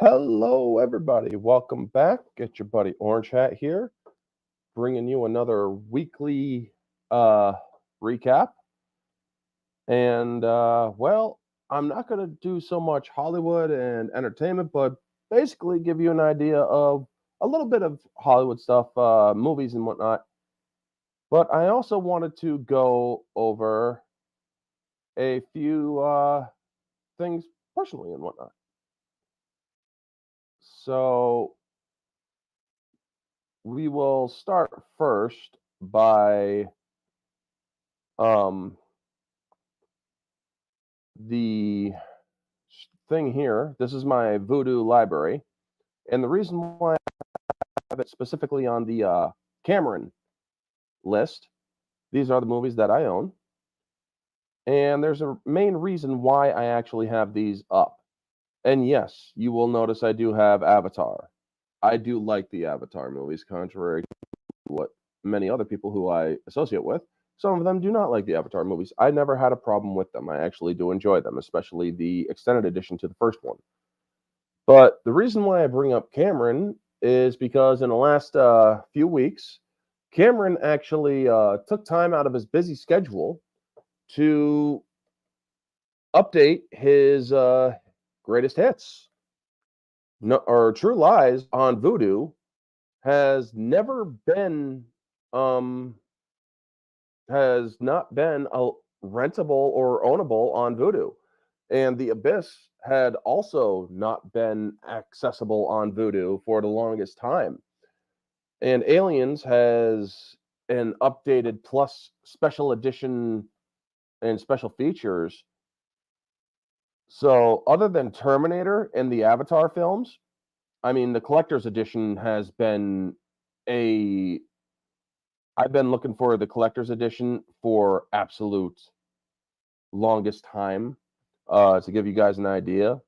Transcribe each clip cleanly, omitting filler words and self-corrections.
Hello, everybody. Welcome back. Get your buddy Orange Hat here, bringing you another weekly uh, recap. And, I'm not going to do so much Hollywood and entertainment, but basically give you an idea of a little bit of Hollywood stuff, movies and whatnot. But I also wanted to go over a few things personally and whatnot. So, we will start first by um, the thing here. This is my Voodoo library, and the reason why I have it specifically on the Cameron list, these are the movies that I own, and there's a main reason why I actually have these up. And yes, you will notice I do have Avatar. I do like the Avatar movies, contrary to what many other people who I associate with. Some of them do not like the Avatar movies. I never had a problem with them. I actually do enjoy them, especially the extended edition to the first one. But the reason why I bring up Cameron is because in the last few weeks, Cameron actually took time out of his busy schedule to update his greatest hits. No, or True Lies on Vudu has never been um, has not been rentable or ownable on Vudu. And The Abyss had also not been accessible on Vudu for the longest time. And Aliens has an updated plus special edition and special features. So, other than Terminator and the Avatar films, I mean, the collector's edition has been a. I've been looking for the collector's edition for absolute longest time. To give you guys an idea,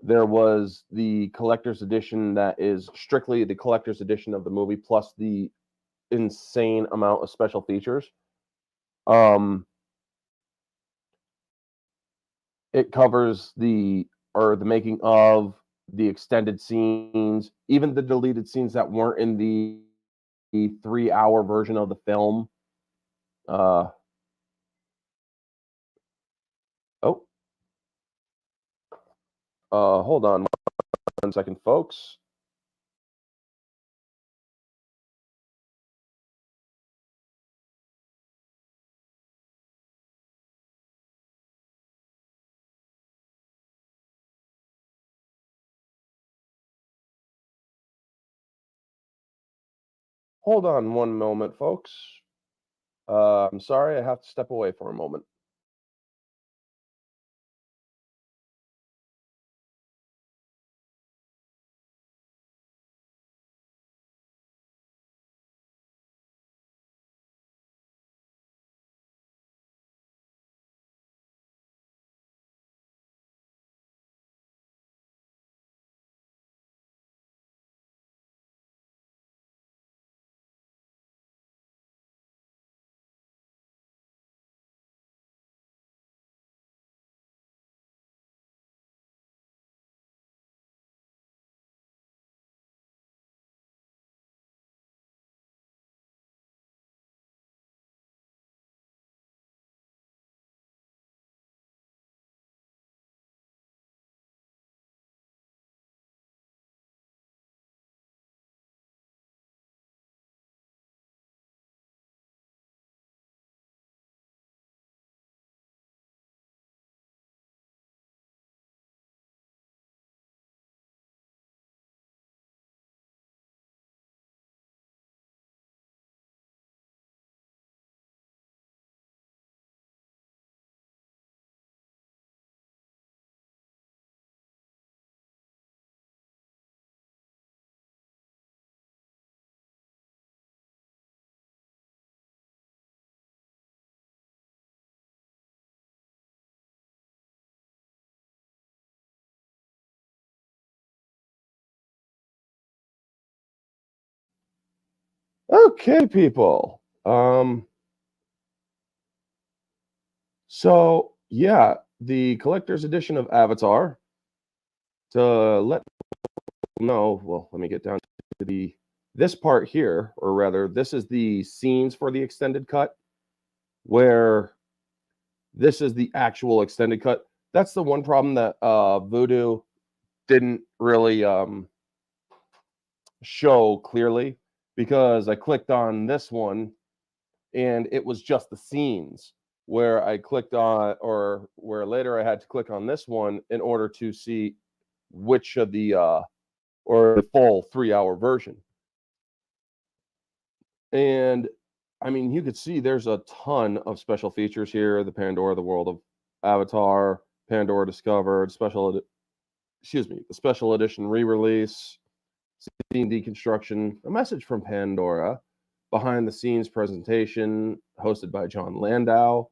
there was the collector's edition that is strictly the collector's edition of the movie plus the insane amount of special features. Um, it covers the making of, the extended scenes, even the deleted scenes that weren't in the 3 hour version of the film. Uh, oh, hold on 1 second, folks. Hold on one moment, folks. I'm sorry, I have to step away for a moment. Okay, people. So yeah, the collector's edition of Avatar to let people know, well, let me get down to this part here, or rather, this is the scenes for the extended cut, where this is the actual extended cut. That's the one problem that Vudu didn't really show clearly, because I clicked on this one and it was just the scenes, where I clicked on, or where later I had to click on this one in order to see which of the or the full 3-hour version. And I mean, you could see there's a ton of special features here: the Pandora, the World of Avatar, Pandora Discovered, the special edition re-release, scene deconstruction, a message from Pandora, behind the scenes presentation hosted by John Landau,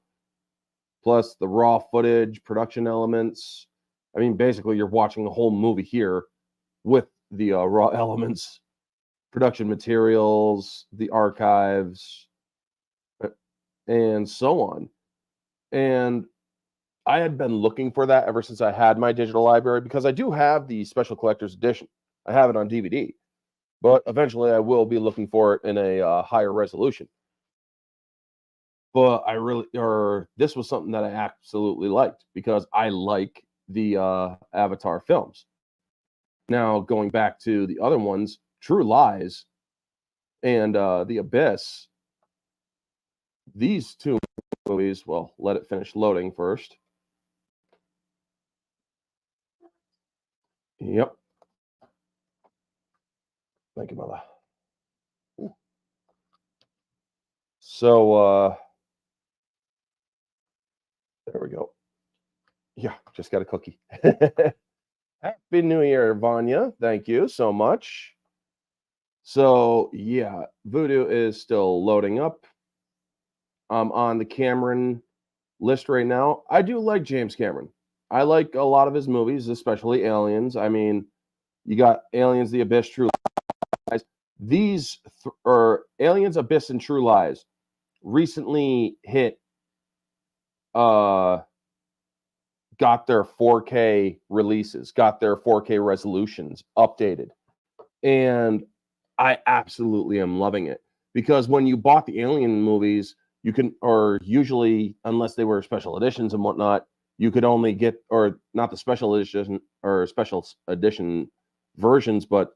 plus the raw footage, production elements. I mean, basically, you're watching the whole movie here with the raw elements, production materials, the archives, and so on. And I had been looking for that ever since I had my digital library, because I do have the special collector's edition. I have it on DVD, but eventually I will be looking for it in a higher resolution. But this was something that I absolutely liked, because I like the Avatar films. Now, going back to the other ones, True Lies and The Abyss, these two movies, well, let it finish loading first. Yep. Thank you, mother. Ooh. So, there we go. Yeah, just got a cookie. Happy New Year, Vanya. Thank you so much. So, yeah, Vudu is still loading up. I'm on the Cameron list right now. I do like James Cameron. I like a lot of his movies, especially Aliens. I mean, you got Aliens, The Abyss, True Lies. These are Aliens, Abyss, and True Lies recently got their 4K releases, got their 4K resolutions updated. And I absolutely am loving it, because when you bought the Alien movies, you can, or usually, unless they were special editions and whatnot, you could only get, or not the special edition or special edition versions, but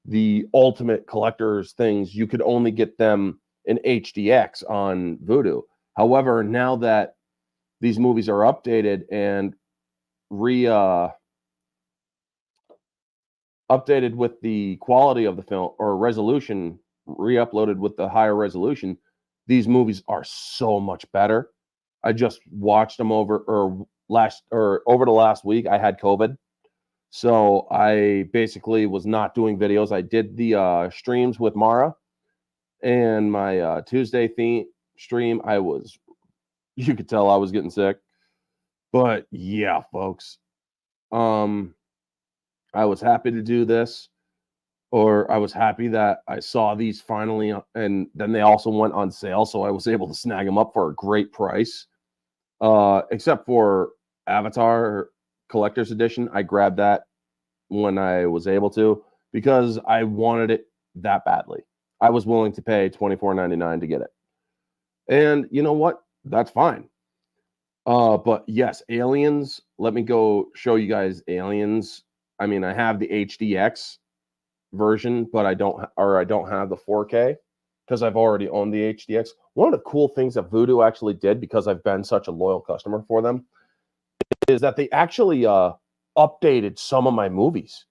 the ultimate collector's things, you could only get them in HDX on Vudu. However, now that these movies are updated and updated with the quality of the film, or resolution, re-uploaded with the higher resolution, these movies are so much better. I just watched them over the last week. I had COVID, so I basically was not doing videos. I did the streams with Mara, and my Tuesday stream, you could tell I was getting sick. But yeah, folks, I was happy to do this, or I was happy that I saw these finally, and then they also went on sale, so I was able to snag them up for a great price. Except for Avatar Collector's Edition, I grabbed that when I was able to, because I wanted it that badly. I was willing to pay $24.99 to get it. And you know what? That's fine. But yes, Aliens, let me go show you guys Aliens. I mean, I have the HDX version, but I don't have the 4K, because I've already owned the HDX. One of the cool things that Vudu actually did, because I've been such a loyal customer for them, is that they actually updated some of my movies.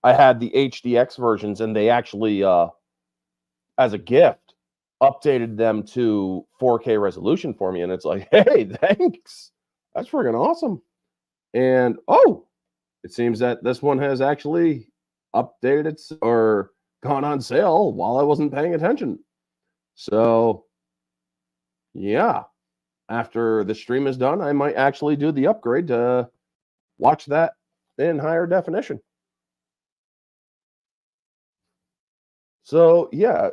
I had the HDX versions, and they actually, as a gift, updated them to 4K resolution for me. And it's like, hey, thanks. That's freaking awesome. And it seems that this one has actually updated or gone on sale while I wasn't paying attention. So, yeah, after the stream is done, I might actually do the upgrade to watch that in higher definition. So, yeah,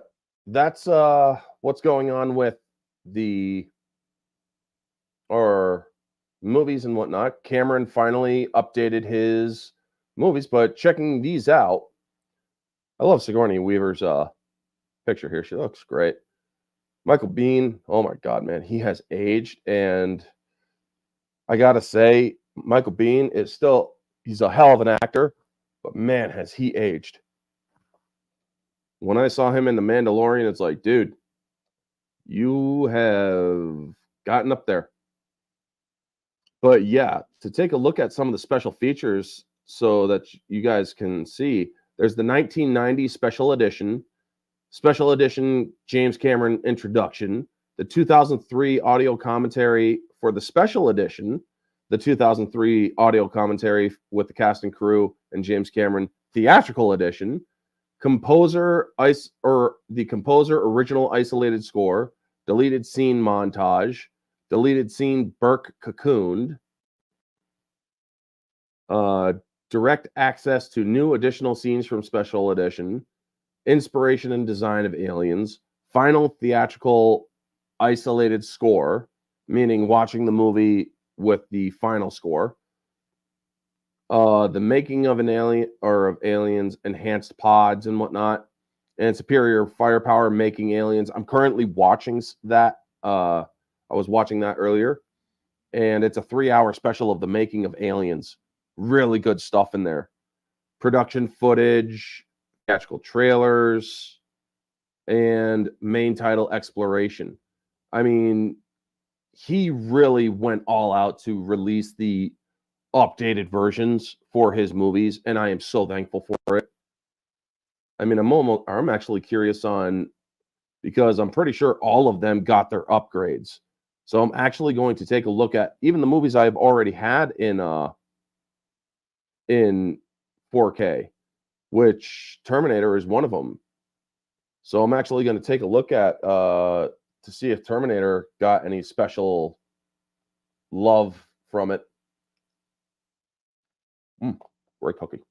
that's what's going on with the movies and whatnot. Cameron finally updated his movies, but checking these out, I love Sigourney Weaver's picture here. She looks great. Michael Biehn, oh my God, man, he has aged, and I gotta say, Michael Biehn is he's a hell of an actor, but man, has he aged. When I saw him in The Mandalorian, it's like, dude, you have gotten up there. But yeah, to take a look at some of the special features so that you guys can see, there's the 1990 special edition James Cameron introduction, the 2003 audio commentary for the special edition, the 2003 audio commentary with the cast and crew and James Cameron theatrical edition, the composer original isolated score, deleted scene montage, deleted scene Burke cocooned, direct access to new additional scenes from special edition, inspiration and design of aliens, final theatrical isolated score, meaning watching the movie with the final score, the making of an alien or of aliens, enhanced pods and whatnot, and superior firepower making aliens. I'm currently watching that. I was watching that earlier, and it's a 3-hour special of the making of aliens. Really good stuff in there. Production footage, theatrical trailers, and main title exploration. I mean, he really went all out to release the updated versions for his movies, and I am so thankful for it. I mean, I'm actually curious on, because I'm pretty sure all of them got their upgrades. So I'm actually going to take a look at even the movies I've already had in 4K, which Terminator is one of them. So I'm actually going to take a look at to see if Terminator got any special love from it. Great cookie.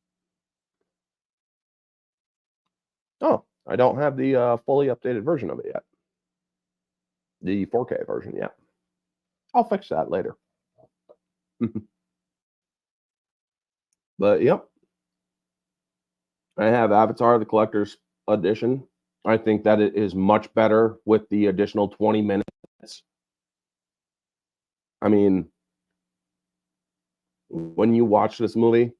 Oh, I don't have the fully updated version of it yet. The 4K version, yeah. I'll fix that later. But yep. I have Avatar the Collector's Edition. I think that it is much better with the additional 20 minutes. I mean, when you watch this movie,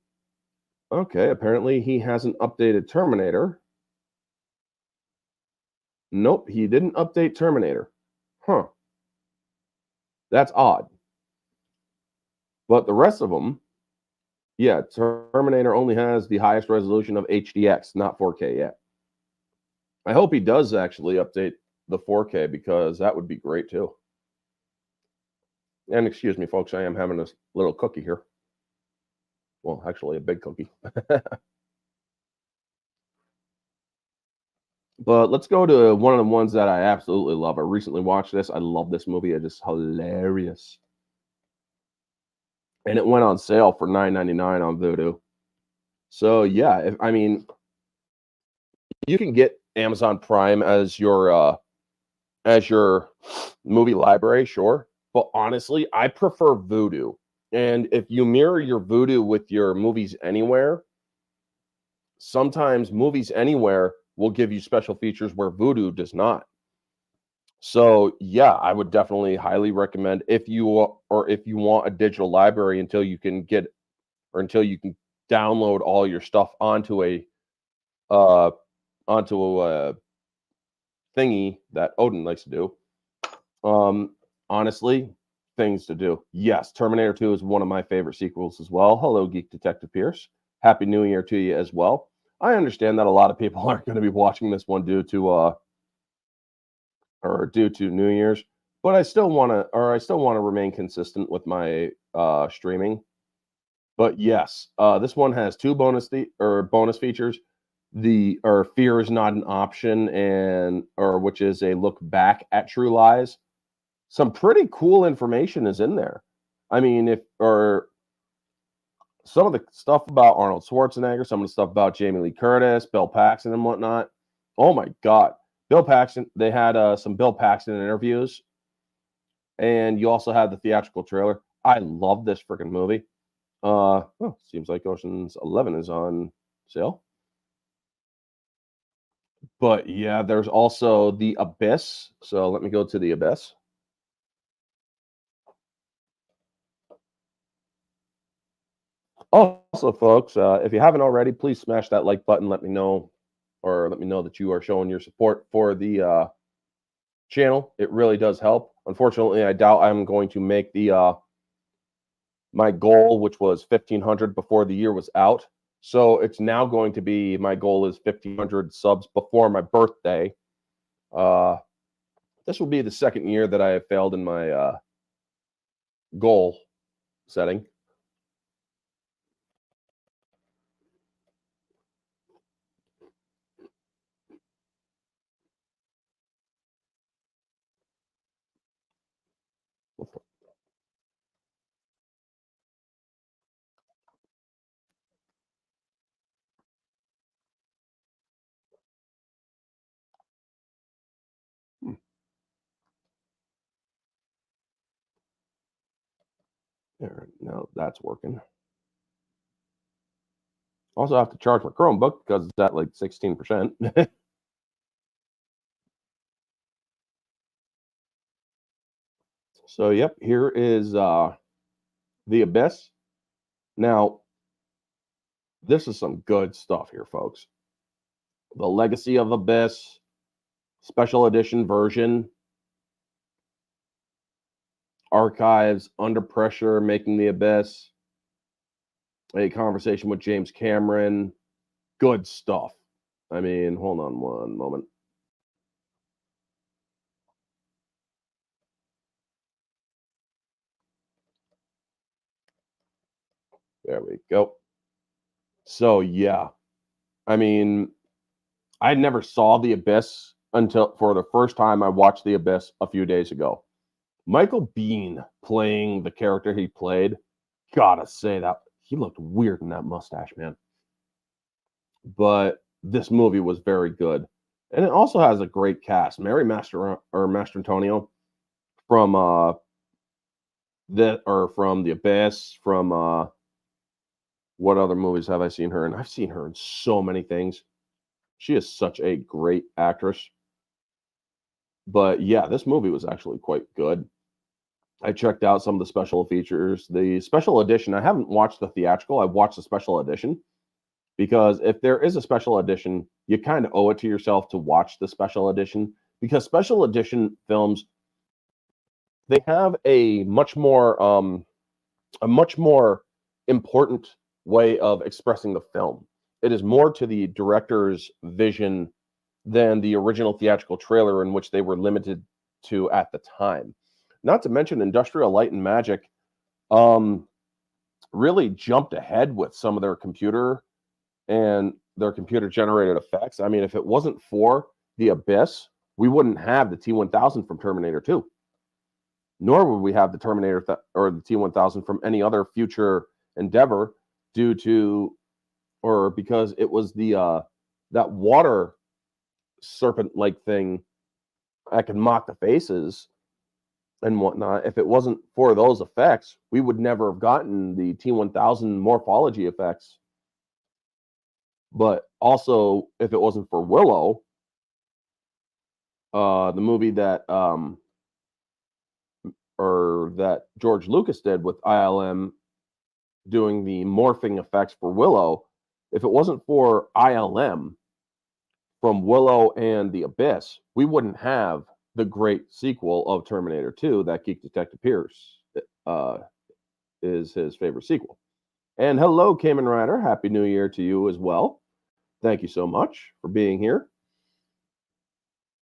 okay, apparently he hasn't updated Terminator. Nope, he didn't update Terminator. Huh. That's odd. But the rest of them, yeah, Terminator only has the highest resolution of HDX, not 4K yet. I hope he does actually update the 4K, because that would be great too. And excuse me, folks, I am having a little cookie here. Well, actually a big cookie. But let's go to one of the ones that I absolutely love. I recently watched this. I love this movie. It's just hilarious. And it went on sale for $9.99 on Vudu. So yeah, I mean, you can get Amazon Prime as your movie library, sure. But honestly, I prefer Vudu. And if you mirror your Vudu with your Movies Anywhere, sometimes Movies Anywhere will give you special features where Vudu does not. So yeah, I would definitely highly recommend, if you want a digital library until you can download all your stuff onto a thingy that Odin likes to do. Honestly, things to do. Yes, Terminator 2 is one of my favorite sequels as well. Hello, Geek Detective Pierce. Happy New Year to you as well. I understand that a lot of people aren't going to be watching this one due to New Year's, but I still want to remain consistent with my streaming. But yes, this one has two bonus features. Fear is not an option, which is a look back at True Lies. Some pretty cool information is in there. I mean, some of the stuff about Arnold Schwarzenegger, some of the stuff about Jamie Lee Curtis, Bill Paxton, and whatnot. Oh my God. Bill Paxton, they had some Bill Paxton interviews, and you also had the theatrical trailer. I love this freaking movie. Seems like Ocean's 11 is on sale. But yeah, there's also The Abyss. So let me go to The Abyss. Also, folks, if you haven't already, please smash that like button. Let me know, or let me know that you are showing your support for the channel. It really does help. Unfortunately, I doubt I'm going to make the my goal, which was 1,500 before the year was out. So it's now going to be, my goal is 1,500 subs before my birthday. This will be the second year that I have failed in my goal setting. There, now that's working. Also, I have to charge my Chromebook because it's at like 16%. So, yep, here is The Abyss. Now, this is some good stuff here, folks. The Legacy of Abyss, special edition version, archives, Under Pressure, Making the Abyss, a conversation with James Cameron. Good stuff. I mean, hold on one moment. There we go. So, yeah, I mean, I never saw The Abyss until, for the first time, I watched The Abyss a few days ago. Michael Biehn playing the character he played, gotta say that he looked weird in that mustache, man. But this movie was very good, and it also has a great cast. Mary Mastrantonio from from The Abyss, from what other movies have I seen her in? I've seen her in so many things. She is such a great actress. But yeah, this movie was actually quite good. I checked out some of the special features. The special edition, I haven't watched the theatrical, I've watched the special edition, because if there is a special edition, you kind of owe it to yourself to watch the special edition, because special edition films, they have a much more important way of expressing the film. It is more to the director's vision than the original theatrical trailer, in which they were limited to at the time. Not to mention, Industrial Light and Magic um, really jumped ahead with some of their computer generated effects. I mean, if it wasn't for The Abyss, we wouldn't have the T1000 from Terminator 2, nor would we have the or the T1000 from any other future endeavor, due to, or because it was the that water serpent like thing that can mock the faces and whatnot. If it wasn't for those effects, we would never have gotten the T1000 morphology effects. But also, if it wasn't for Willow, the movie that or that George Lucas did with ILM, doing the morphing effects for Willow, if it wasn't for ILM from Willow and The Abyss, we wouldn't have the great sequel of Terminator 2 that Geek Detective Pierce uh, is his favorite sequel. And hello, Kamen Rider. Happy New Year to you as well. Thank you so much for being here.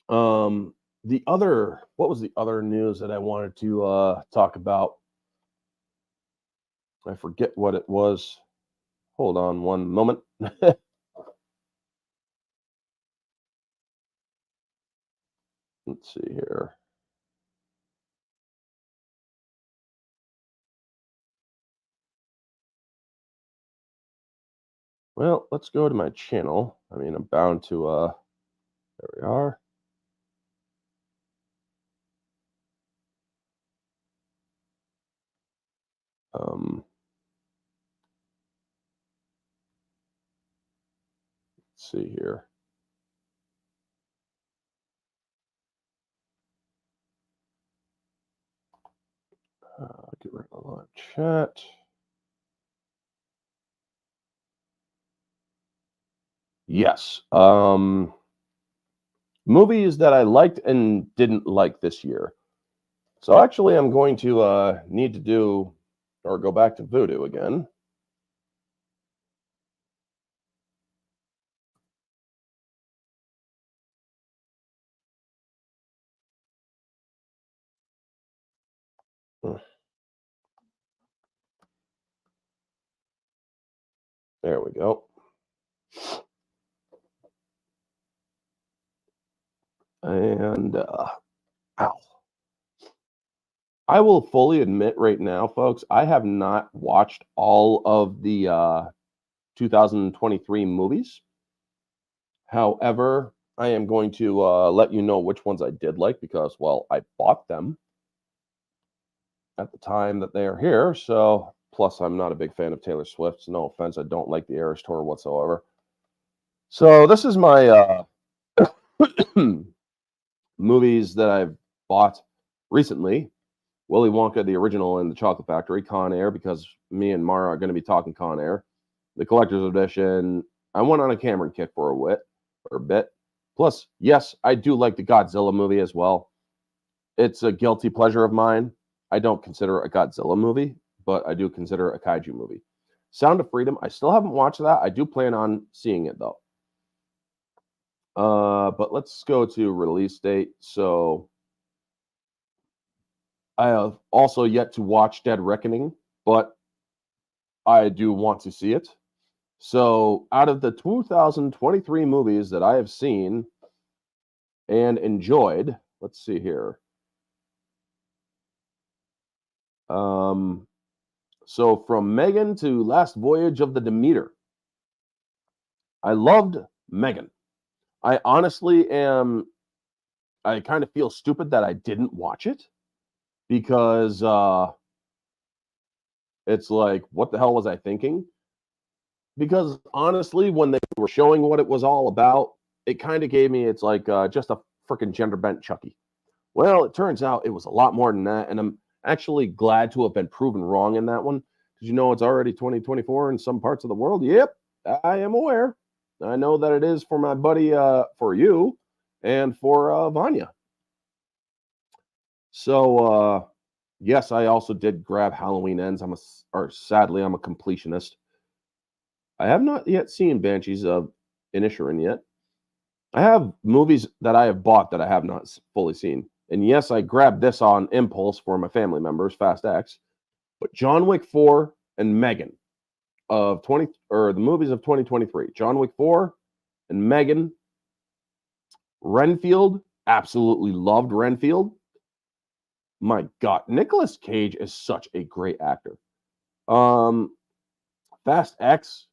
What was the other news that I wanted to talk about? I forget what it was. Hold on one moment. Let's see here. Well, let's go to my channel. I mean, I'm bound to there we are. Um see here. Get rid of the live chat. Yes. Movies that I liked and didn't like this year. So actually, I'm going to need to do or go back to Voodoo again. There we go. And ow. I will fully admit right now, folks, I have not watched all of the 2023 movies. However, I am going to let you know which ones I did like because, well, I bought them at the time that they are here. So, plus, I'm not a big fan of Taylor Swift. No offense, I don't like the Eras Tour whatsoever. So, this is my movies that I've bought recently. Willy Wonka, the original, and the Chocolate Factory, Con Air, because me and Mara are going to be talking Con Air. The collector's edition. I went on a Cameron kick for a bit. Plus, yes, I do like the Godzilla movie as well. It's a guilty pleasure of mine. I don't consider it a Godzilla movie, but I do consider it a kaiju movie. Sound of Freedom. I still haven't watched that. I do plan on seeing it though. But let's go to release date. So I have also yet to watch Dead Reckoning, but I do want to see it. So out of the 2023 movies that I have seen and enjoyed, let's see here. So from Megan to Last Voyage of the Demeter. I loved Megan. I honestly I kind of feel stupid that I didn't watch it because it's like, what the hell was I thinking? Because honestly, when they were showing what it was all about, it kind of gave me, it's like just a freaking gender bent Chucky. Well, it turns out it was a lot more than that. And I'm actually glad to have been proven wrong in that one. Did you know it's already 2024 in some parts of the world? Yep, I am aware. I know that it is for my buddy, for you, and for Vanya. So, yes, I also did grab Halloween Ends. Sadly, I'm a completionist. I have not yet seen Banshees of Inisherin yet. I have movies that I have bought that I have not fully seen. And yes, I grabbed this on impulse for my family members, Fast X. But John Wick 4 and Megan of the movies of 2023. John Wick 4 and Megan. Renfield, absolutely loved Renfield. My God, Nicolas Cage is such a great actor. Fast X,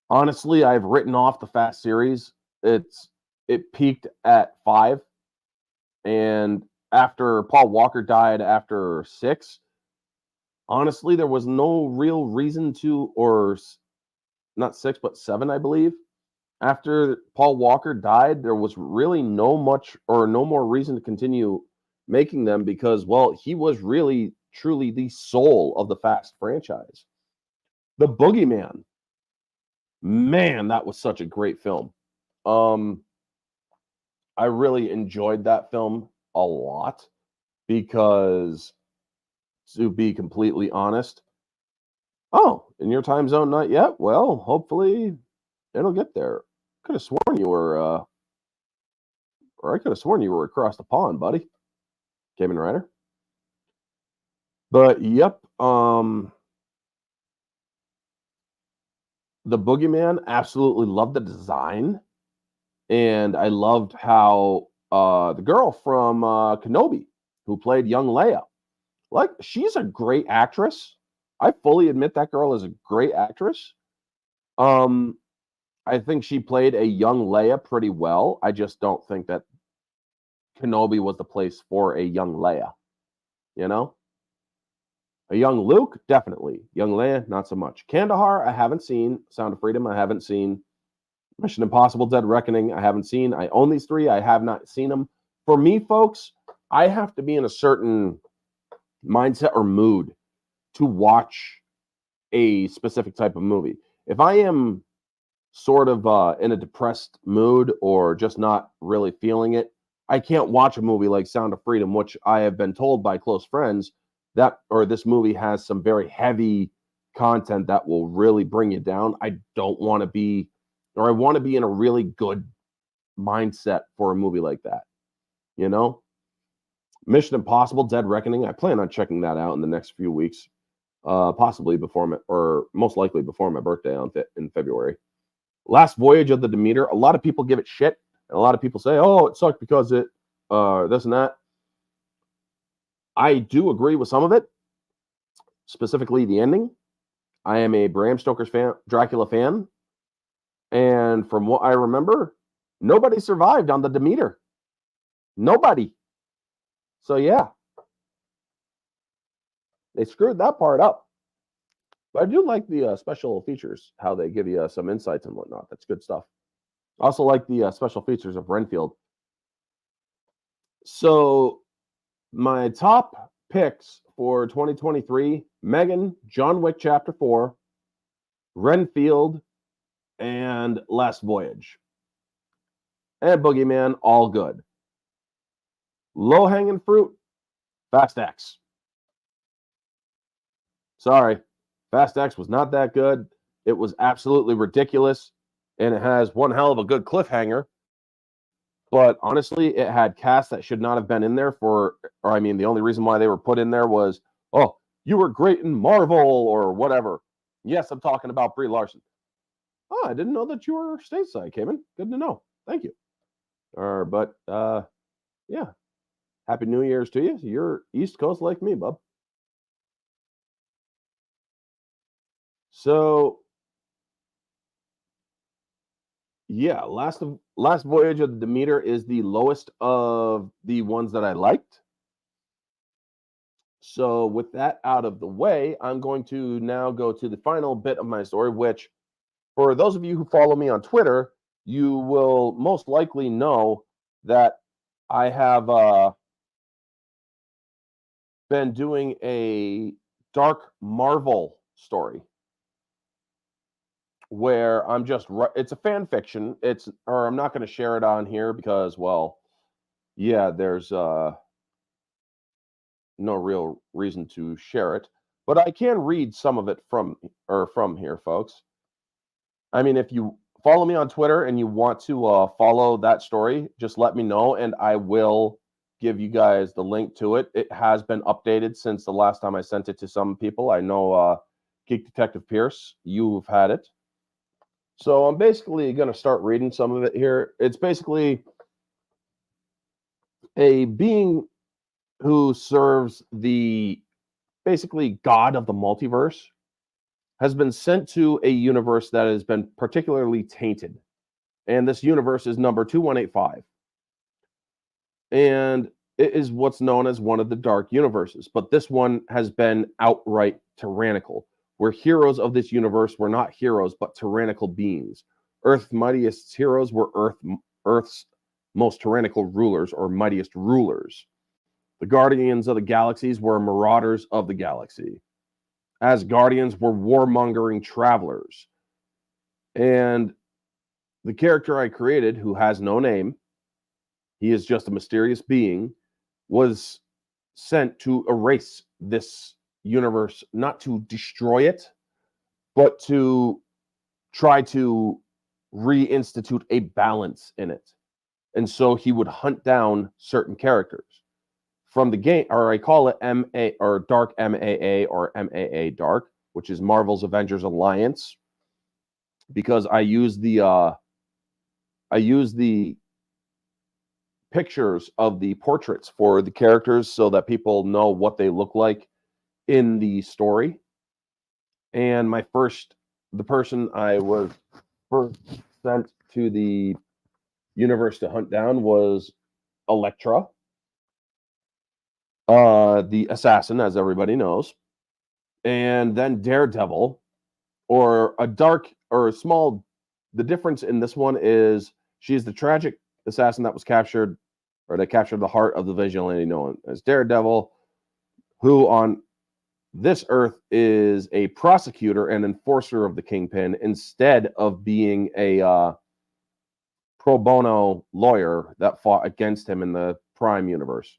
honestly, I've written off the Fast series. It peaked at 5, and after Paul Walker died after 6, honestly, there was no real reason to, or not 6, but 7, I believe. After Paul Walker died, there was really no more reason to continue making them because, well, he was really, truly the soul of the Fast franchise. The Boogeyman. Man, that was such a great film. I really enjoyed that film a lot because, to be completely honest, oh, in your time zone, not yet? Well, hopefully it'll get there. Could have sworn you were, or I could have sworn you were across the pond, buddy. Kamen Rider. But yep, the Boogeyman, absolutely loved the design, and I loved how the girl from Kenobi, who played young Leia, like, she's a great actress. I fully admit that girl is a great actress. I think she played a young Leia pretty well. I just don't think that Kenobi was the place for a young Leia, you know? A young Luke, definitely. Young Leia, not so much. Kandahar, I haven't seen. Sound of Freedom, I haven't seen. Mission Impossible Dead Reckoning, I haven't seen. I own these 3. I have not seen them. For me, folks, I have to be in a certain mindset or mood to watch a specific type of movie. If I am sort of in a depressed mood or just not really feeling it, I can't watch a movie like Sound of Freedom, which I have been told by close friends that, or this movie has some very heavy content that will really bring you down. I don't want to be, or I want to be in a really good mindset for a movie like that. You know, Mission Impossible Dead Reckoning, I plan on checking that out in the next few weeks, possibly before my, or most likely before my birthday in February. Last Voyage of the Demeter, a lot of people give it shit, and a lot of people say, oh, it sucked because it, this and that. I do agree with some of it, specifically the ending. I am a Bram Stoker's fan, Dracula fan, and from what I remember, nobody survived on the Demeter. Nobody. So yeah, they screwed that part up. But I do like the special features, how they give you some insights and whatnot. That's good stuff. I also like the special features of Renfield. So my top picks for 2023, Megan, John Wick Chapter 4, Renfield, and Last Voyage. And Boogeyman, all good. Low-hanging fruit, Fast X. Sorry, Fast X was not that good. It was absolutely ridiculous, and it has one hell of a good cliffhanger. But honestly, it had cast that should not have been in there for, or I mean, the only reason why they were put in there was, oh, you were great in Marvel or whatever. Yes, I'm talking about Brie Larson. Oh, I didn't know that you were stateside, Cayman. Good to know. Thank you. But yeah. Happy New Year's to you. You're East Coast like me, bub. So yeah, Last Voyage of the Demeter is the lowest of the ones that I liked. So with that out of the way, I'm going to now go to the final bit of my story, which for those of you who follow me on Twitter, you will most likely know that I have been doing a Dark Marvel story where I'm just, it's a fan fiction. Or I'm not going to share it on here because, well, yeah, there's no real reason to share it, but I can read some of it from here, folks. I mean, if you follow me on Twitter and you want to follow that story, just let me know and I will give you guys the link to it. It has been updated since the last time I sent it to some people. I know Geek Detective Pierce, you've had it. So I'm basically going to start reading some of it here. It's basically a being who serves the basically god of the multiverse has been sent to a universe that has been particularly tainted. And this universe is number 2185. And it is what's known as one of the dark universes. But this one has been outright tyrannical, where heroes of this universe were not heroes, but tyrannical beings. Earth's mightiest heroes were Earth's most tyrannical rulers or mightiest rulers. The guardians of the galaxies were marauders of the galaxy. As guardians were warmongering travelers. And the character I created, who has no name, he is just a mysterious being, was sent to erase this universe, not to destroy it, but to try to reinstitute a balance in it. And so he would hunt down certain characters from the game, or I call it MA or Dark MAA or MAA Dark, which is Marvel's Avengers Alliance, because I use the pictures of the portraits for the characters so that people know what they look like in the story. And the person I was first sent to the universe to hunt down was Elektra, the assassin, as everybody knows, and then Daredevil, or a small the difference in this one is she's the tragic assassin that was captured, or that captured the heart of the vigilante known as Daredevil, who on this Earth is a prosecutor and enforcer of the Kingpin instead of being a pro bono lawyer that fought against him in the Prime universe.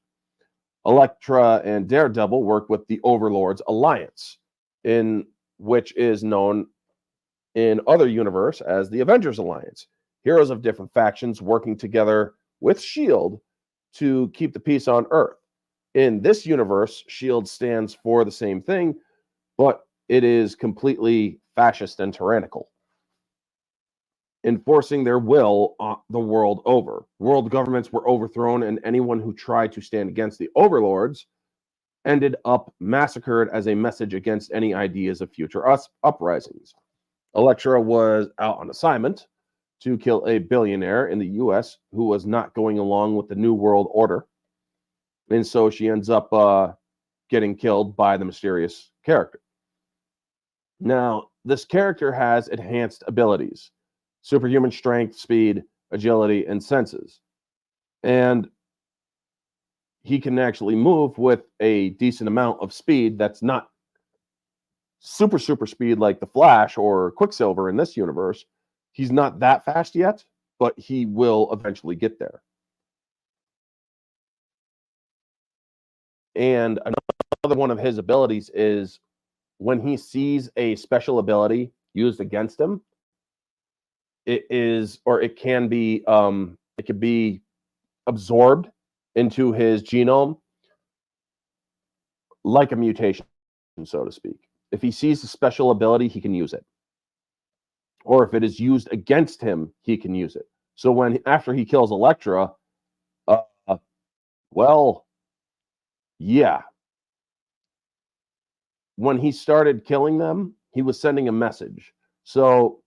Elektra and Daredevil work with the Overlord's Alliance, in which is known in other universe as the Avengers Alliance. Heroes of different factions working together with S.H.I.E.L.D. to keep the peace on Earth. In this universe, S.H.I.E.L.D. stands for the same thing, but it is completely fascist and tyrannical, enforcing their will on the world over. World governments were overthrown, and anyone who tried to stand against the overlords ended up massacred as a message against any ideas of future uprisings. Elektra was out on assignment to kill a billionaire in the U.S. who was not going along with the New World Order, and so she ends up getting killed by the mysterious character. Now, this character has enhanced abilities: superhuman strength, speed, agility, and senses. And he can actually move with a decent amount of speed that's not super speed like the Flash or Quicksilver in this universe. He's not that fast yet, but he will eventually get there. And another one of his abilities is when he sees a special ability used against him, it can be absorbed into his genome like a mutation, so to speak. If he sees a special ability, he can use it. Or if it is used against him, he can use it. So after he kills Elektra, when he started killing them, he was sending a message. So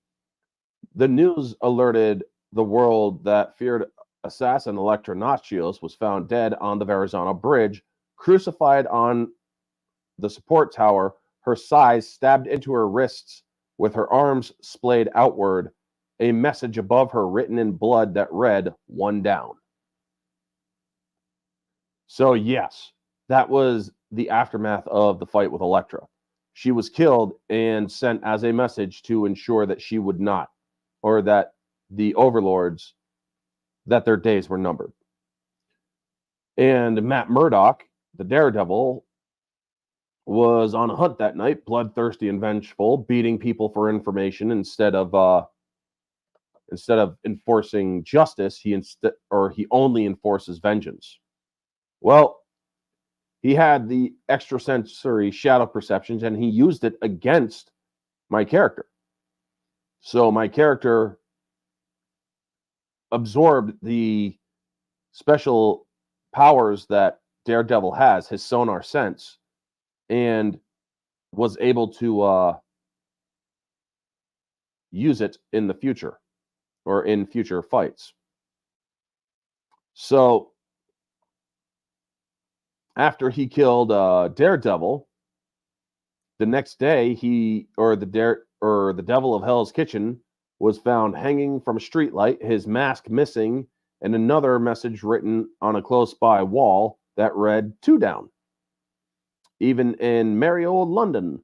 the news alerted the world that feared assassin Elektra Natchios was found dead on the Verrazano Bridge, crucified on the support tower, her sides stabbed into her wrists, with her arms splayed outward, a message above her written in blood that read, "One down." So yes, that was the aftermath of the fight with Elektra. She was killed and sent as a message to ensure that she would not, or that the overlords, that their days were numbered. And Matt Murdock, the Daredevil, was on a hunt that night, bloodthirsty and vengeful, beating people for information instead of enforcing justice. He only enforces vengeance. Well, he had the extrasensory shadow perceptions, and he used it against my character. So my character absorbed the special powers that Daredevil has, his sonar sense, and was able to use it in the future, or in future fights. So after he killed Daredevil, the next day the Devil of Hell's Kitchen was found hanging from a streetlight, his mask missing, and another message written on a close by wall that read, "Two down." Even in merry old London,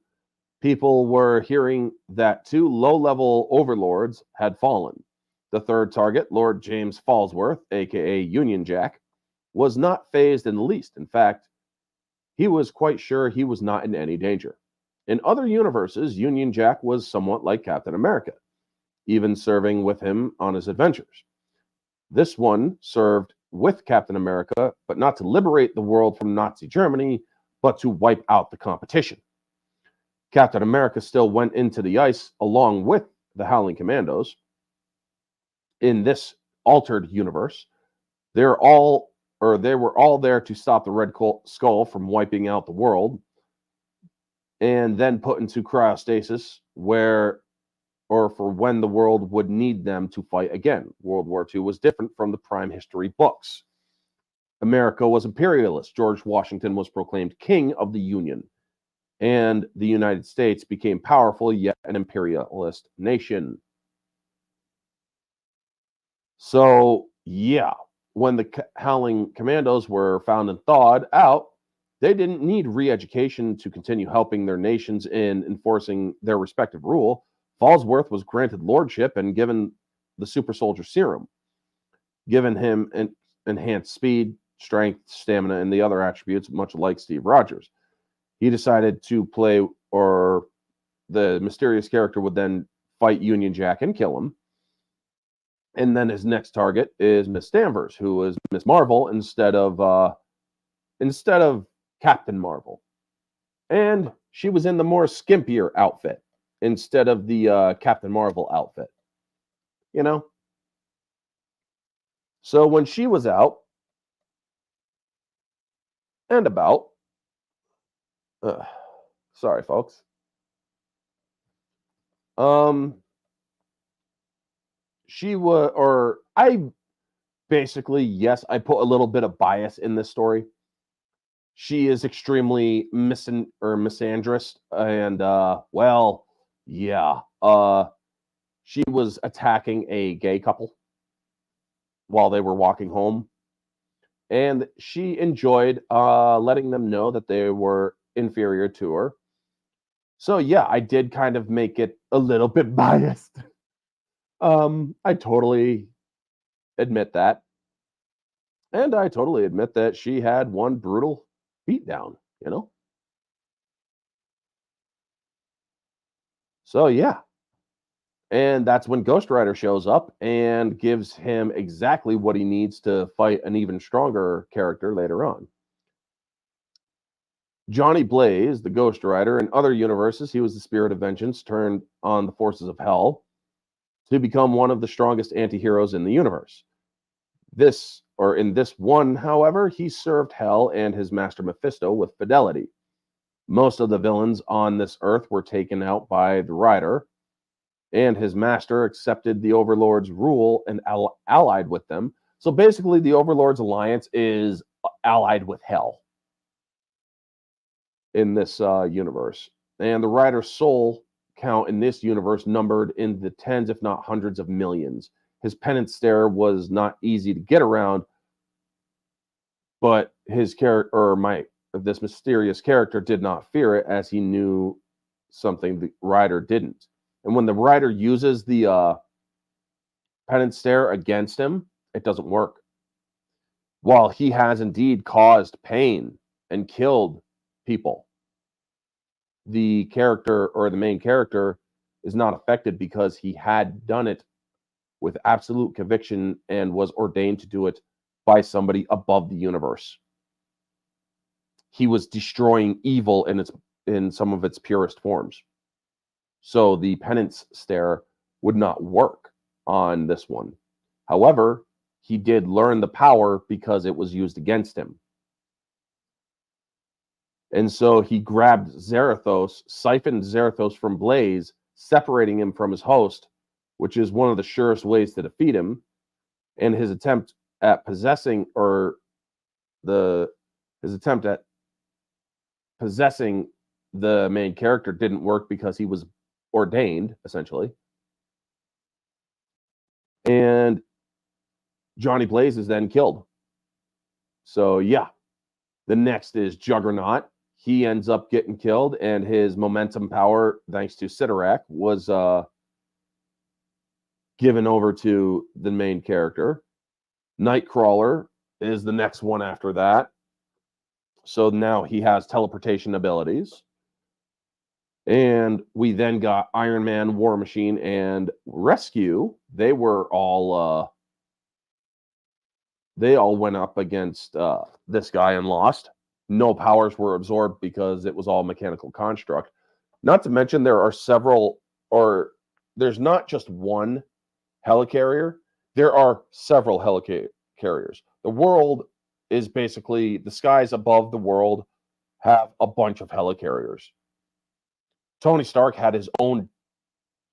people were hearing that 2 low-level overlords had fallen. The third target, Lord James Falsworth, aka Union Jack, was not fazed in the least. In fact, he was quite sure he was not in any danger. In other universes, Union Jack was somewhat like Captain America, even serving with him on his adventures. This one served with Captain America, but not to liberate the world from Nazi Germany, but to wipe out the competition. Captain America still went into the ice along with the Howling Commandos. In this altered universe, they were all there to stop the Red Skull from wiping out the world, and then put into cryostasis for when the world would need them to fight again. World War II was different from the Prime history books. America was imperialist. George Washington was proclaimed king of the Union, and the United States became powerful yet an imperialist nation. So, yeah, when the Howling Commandos were found and thawed out, they didn't need re education to continue helping their nations in enforcing their respective rule. Falsworth was granted lordship and given the super soldier serum, giving him enhanced speed, strength, stamina, and the other attributes, much like Steve Rogers. He decided to play, or the mysterious character would then fight Union Jack and kill him. And then his next target is Miss Danvers, who is Miss Marvel instead of Captain Marvel. And she was in the more skimpier outfit instead of the Captain Marvel outfit. You know? So when she was out and about, sorry, folks. She was, or I basically, yes, I put a little bit of bias in this story. She is extremely misandrist, and well, yeah, she was attacking a gay couple while they were walking home, and she enjoyed letting them know that they were inferior to her. So yeah, I did kind of make it a little bit biased. I totally admit that. And I totally admit that she had one brutal beatdown, you know? So yeah. And that's when Ghost Rider shows up and gives him exactly what he needs to fight an even stronger character later on. Johnny Blaze, the Ghost Rider, in other universes, he was the spirit of vengeance turned on the forces of hell to become one of the strongest anti-heroes in the universe. In this one, however, he served Hell and his master Mephisto with fidelity. Most of the villains on this earth were taken out by the Rider, and his master accepted the Overlord's rule and allied with them. So basically, the Overlord's alliance is allied with Hell in this universe. And the Rider's soul count in this universe numbered in the tens, if not hundreds of millions. His penance stare was not easy to get around, but his character, or this mysterious character, did not fear it, as he knew something the Rider didn't. And when the Rider uses the penance stare against him, it doesn't work. While he has indeed caused pain and killed people, the character, or the main character, is not affected because he had done it with absolute conviction and was ordained to do it by somebody above the universe. He was destroying evil in some of its purest forms. So the penance stare would not work on this one. However, he did learn the power because it was used against him. And so he grabbed Zarathos, siphoned Zarathos from Blaze, separating him from his host, which is one of the surest ways to defeat him. And his attempt at possessing the main character didn't work because he was ordained, essentially. And Johnny Blaze is then killed. So yeah. The next is Juggernaut. He ends up getting killed, and his momentum power, thanks to Sidorak, was given over to the main character. Nightcrawler is the next one after that. So now he has teleportation abilities. And we then got Iron Man, War Machine, and Rescue. They all went up against this guy and lost. No powers were absorbed because it was all mechanical construct. Not to mention there are several, or there's not just one helicarrier. There are several helicarriers. The world is basically, the skies above the world have a bunch of helicarriers. Tony Stark had his own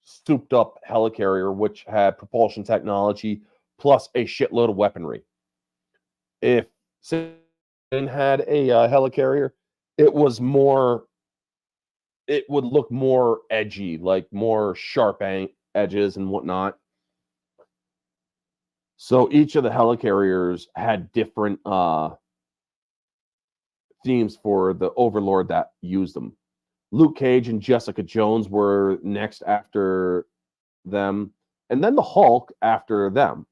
souped up helicarrier, which had propulsion technology plus a shitload of weaponry. If Sin had a helicarrier, it would look more edgy, like more sharp edges and whatnot. So each of the helicarriers had different themes for the Overlord that used them. Luke Cage and Jessica Jones were next after them, and then the Hulk after them.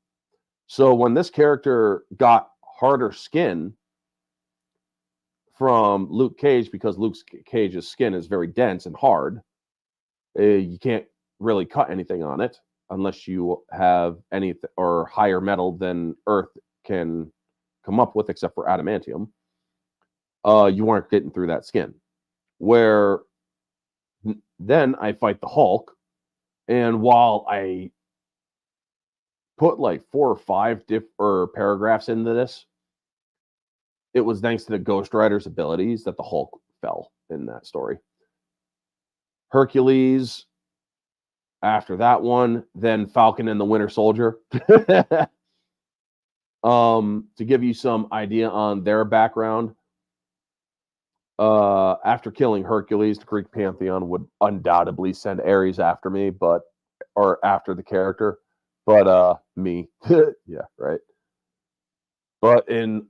So when this character got harder skin from Luke Cage, because Luke Cage's skin is very dense and hard, you can't really cut anything on it unless you have anything or higher metal than Earth can come up with, except for adamantium. You weren't getting through that skin. Where then I fight the Hulk, and while I put like 4 or 5 paragraphs into this, it was thanks to the Ghost Rider's abilities that the Hulk fell in that story. Hercules, after that one, then Falcon and the Winter Soldier. To give you some idea on their background, after killing Hercules, the Greek pantheon would undoubtedly send Ares after me, or after the character, but me, yeah, right. But in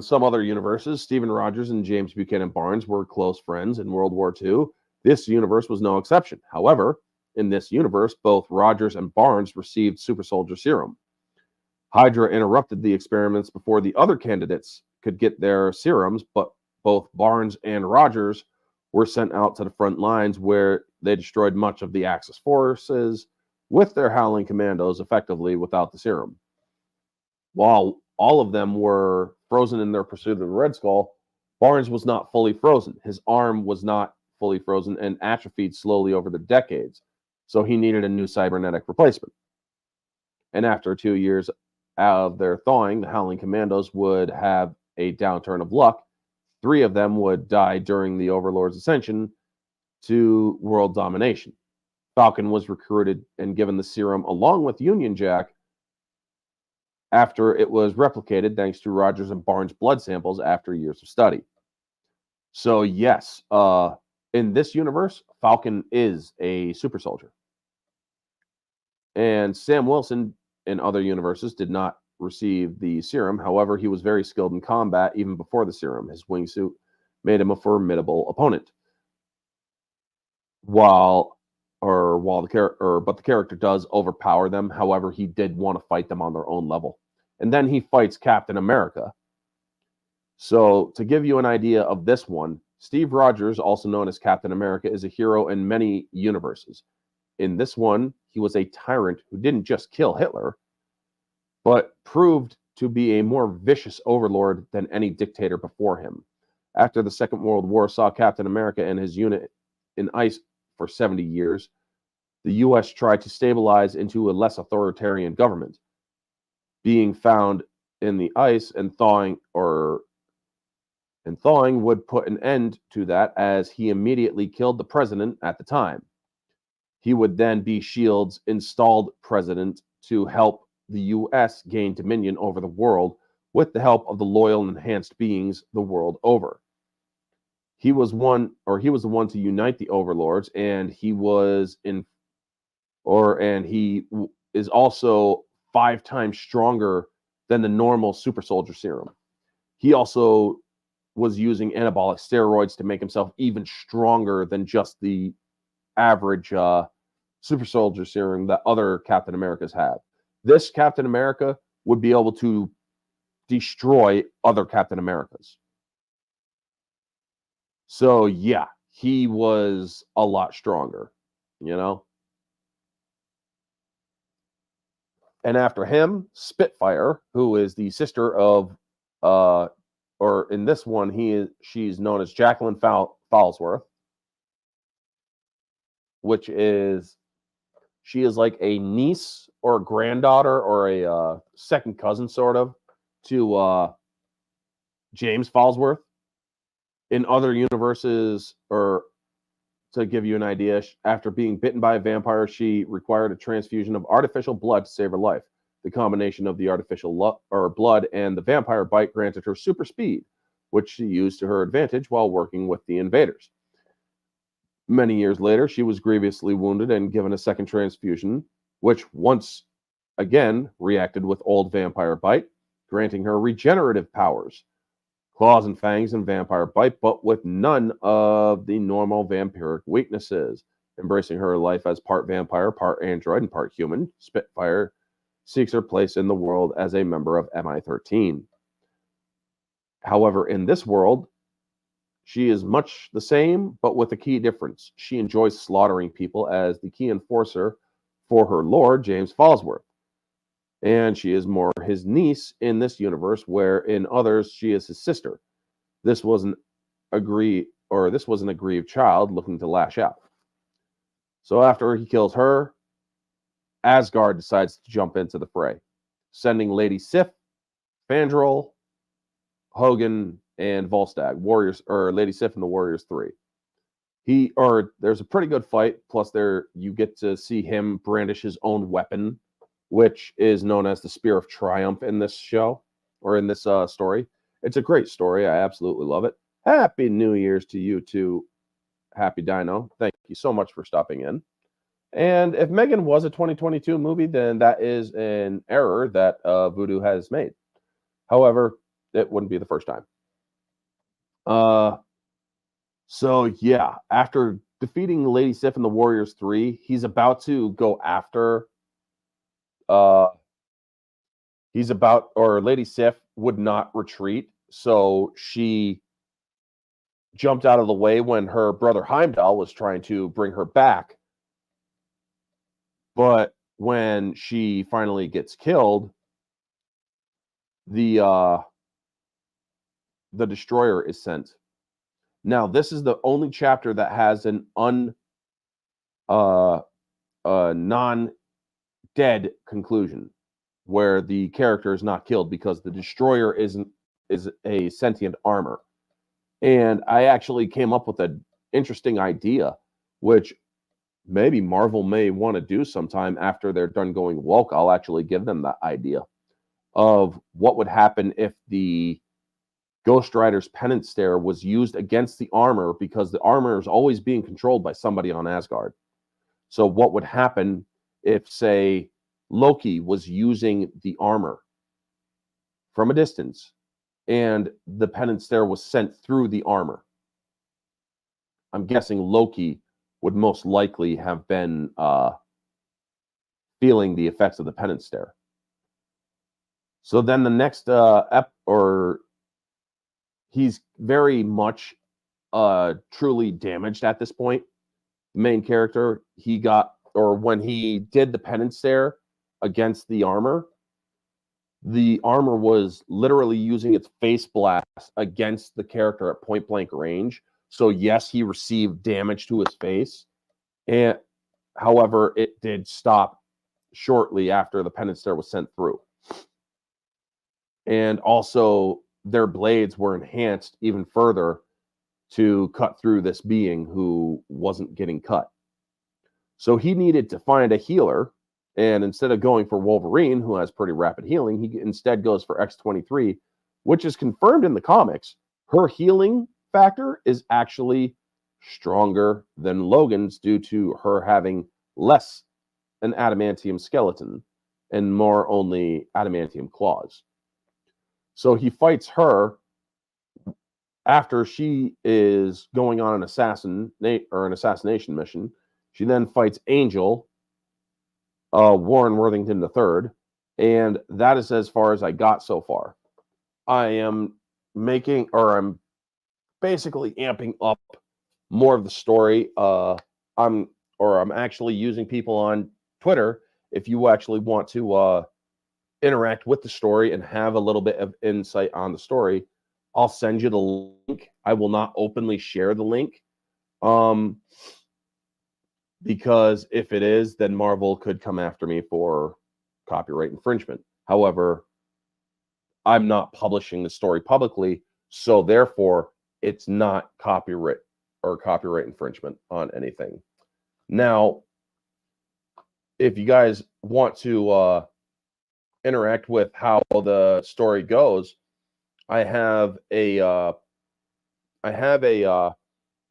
some other universes, Stephen Rogers and James Buchanan Barnes were close friends in World War II. This universe was no exception. However, in this universe, both Rogers and Barnes received super soldier serum. Hydra interrupted the experiments before the other candidates could get their serums, but both Barnes and Rogers were sent out to the front lines, where they destroyed much of the Axis forces with their Howling Commandos effectively without the serum. While all of them were frozen in their pursuit of the Red Skull, Barnes was not fully frozen. His arm was not fully frozen and atrophied slowly over the decades, so he needed a new cybernetic replacement. And after 2 years of their thawing, the Howling Commandos would have a downturn of luck. 3 of them would die during the Overlord's ascension to world domination. Falcon was recruited and given the serum along with Union Jack after it was replicated thanks to Rogers and Barnes' blood samples after years of study. So yes, in this universe, Falcon is a super soldier. And Sam Wilson in other universes did not receive the serum. However, he was very skilled in combat even before the serum. His wingsuit made him a formidable opponent. But the character does overpower them. However, he did want to fight them on their own level. And then he fights Captain America. So to give you an idea of this one, Steve Rogers, also known as Captain America, is a hero in many universes. In this one, he was a tyrant who didn't just kill Hitler, but proved to be a more vicious overlord than any dictator before him. After the Second World War saw Captain America and his unit in ice for 70 years, the U.S. tried to stabilize into a less authoritarian government. Being found in the ice and thawing would put an end to that, as he immediately killed the president at the time. He would then be S.H.I.E.L.D.'s installed president to help the U.S. gain dominion over the world with the help of the loyal and enhanced beings the world over. He was the one to unite the overlords, and he is also 5 times stronger than the normal super soldier serum. He also was using anabolic steroids to make himself even stronger than just the average super soldier serum that other Captain Americas have. This Captain America would be able to destroy other Captain Americas. So yeah, he was a lot stronger, you know? And after him, Spitfire, who is the sister of, or in this one, she's known as Jacqueline Fallsworth, she is like a niece or a granddaughter or a second cousin, sort of, to James Fallsworth. In other universes, or to give you an idea, after being bitten by a vampire, she required a transfusion of artificial blood to save her life. The combination of the artificial blood and the vampire bite granted her super speed, which she used to her advantage while working with the invaders. Many years later, she was grievously wounded and given a second transfusion, which once again reacted with Old Vampire Bite, granting her regenerative powers, claws and fangs and vampire bite, but with none of the normal vampiric weaknesses. Embracing her life as part vampire, part android, and part human, Spitfire seeks her place in the world as a member of MI-13. However, in this world, she is much the same, but with a key difference. She enjoys slaughtering people as the key enforcer for her lord, James Falsworth. And she is more his niece in this universe, where in others she is his sister. This was an aggrieved child looking to lash out. So after he kills her, Asgard decides to jump into the fray, sending Lady Sif, Fandral, Hogan, and Volstagg, Warriors, or Lady Sif and the Warriors 3. There's a pretty good fight, plus you get to see him brandish his own weapon, which is known as the Spear of Triumph in this show, or in this story. It's a great story. I absolutely love it. Happy New Year's to you too, Happy Dino. Thank you so much for stopping in. And if Megan was a 2022 movie, then that is an error that Voodoo has made. However, it wouldn't be the first time. So yeah, after defeating Lady Sif and the Warriors 3, he's about to go after Lady Sif would not retreat, so she jumped out of the way when her brother Heimdall was trying to bring her back. But when she finally gets killed, the destroyer is sent. Now, this is the only chapter that has an non-dead conclusion, where the character is not killed because the destroyer is a sentient armor. And I actually came up with an interesting idea, which maybe Marvel may want to do sometime after they're done going woke. I'll actually give them that idea of what would happen if the Ghost Rider's penance stare was used against the armor, because the armor is always being controlled by somebody on Asgard. So what would happen if, say, Loki was using the armor from a distance and the penance stare was sent through the armor? I'm guessing Loki would most likely have been feeling the effects of the penance stare. So then the next he's very much truly damaged at this point. The main character, when he did the penance stare against the armor was literally using its face blast against the character at point blank range. So yes, he received damage to his face, and however, it did stop shortly after the penance stare was sent through. And also, their blades were enhanced even further to cut through this being who wasn't getting cut. So he needed to find a healer, and instead of going for Wolverine, who has pretty rapid healing, he instead goes for X-23, which is confirmed in the comics. Her healing factor is actually stronger than Logan's due to her having less an adamantium skeleton and more only adamantium claws. So he fights her after she is going on an assassination mission. She then fights Angel, Warren Worthington III, and that is as far as I got so far. I'm basically amping up more of the story. I'm actually using people on Twitter. If you actually want to interact with the story and have a little bit of insight on the story, I'll send you the link. I will not openly share the link, because if it is, then Marvel could come after me for copyright infringement. However, I'm not publishing the story publicly, so therefore it's not copyright infringement on anything. Now, if you guys want to interact with how the story goes, I have a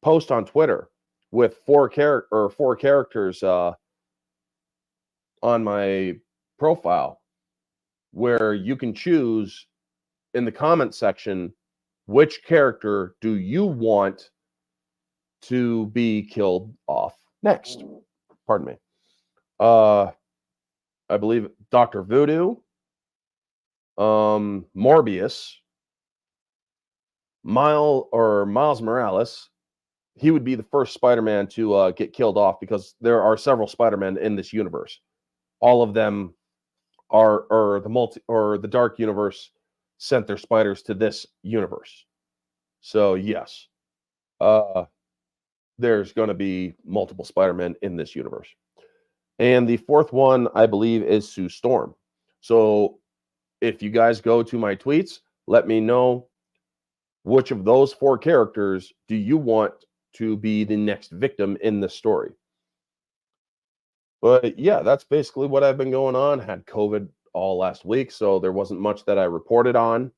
post on Twitter with four characters on my profile where you can choose in the comment section which character do you want to be killed off next. Pardon me. I believe Dr. Voodoo, Morbius, Miles Morales. He would be the first Spider-Man to get killed off because there are several Spider-Men in this universe. All of them are the Dark Universe sent their spiders to this universe. So yes, there's going to be multiple Spider-Men in this universe. And the fourth one, I believe, is Sue Storm. So if you guys go to my tweets, let me know which of those 4 characters do you want to be the next victim in the story. But yeah, that's basically what I've been going on. Had COVID all last week, so there wasn't much that I reported on.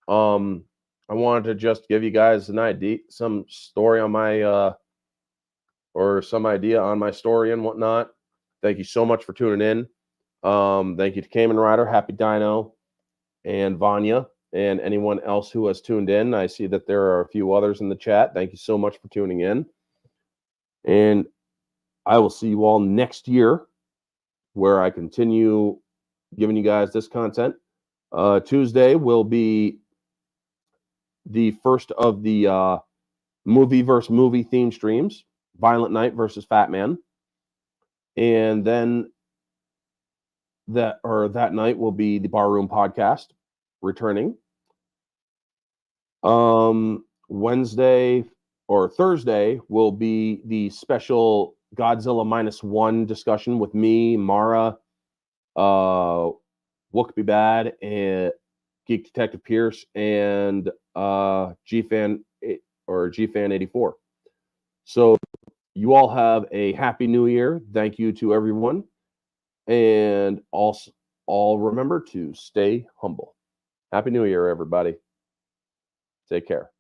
I wanted to just give you guys an idea, some story on my or some idea on my story and whatnot. Thank you so much for tuning in. Thank you to Cayman Rider, Happy Dino, and Vanya, and anyone else who has tuned in. I see that there are a few others in the chat. Thank you so much for tuning in. And I will see you all next year, where I continue giving you guys this content. Tuesday will be the first of the movie versus movie theme streams, Violent Night versus Fat Man. And then that night will be the Barroom Podcast returning. Wednesday or Thursday will be the special Godzilla -1 discussion with me, Mara, What Could Be Bad, and Geek Detective Pierce, and GFan 84. So you all have a happy new year. Thank you to everyone. And also, all remember to stay humble. Happy New Year, everybody. Take care.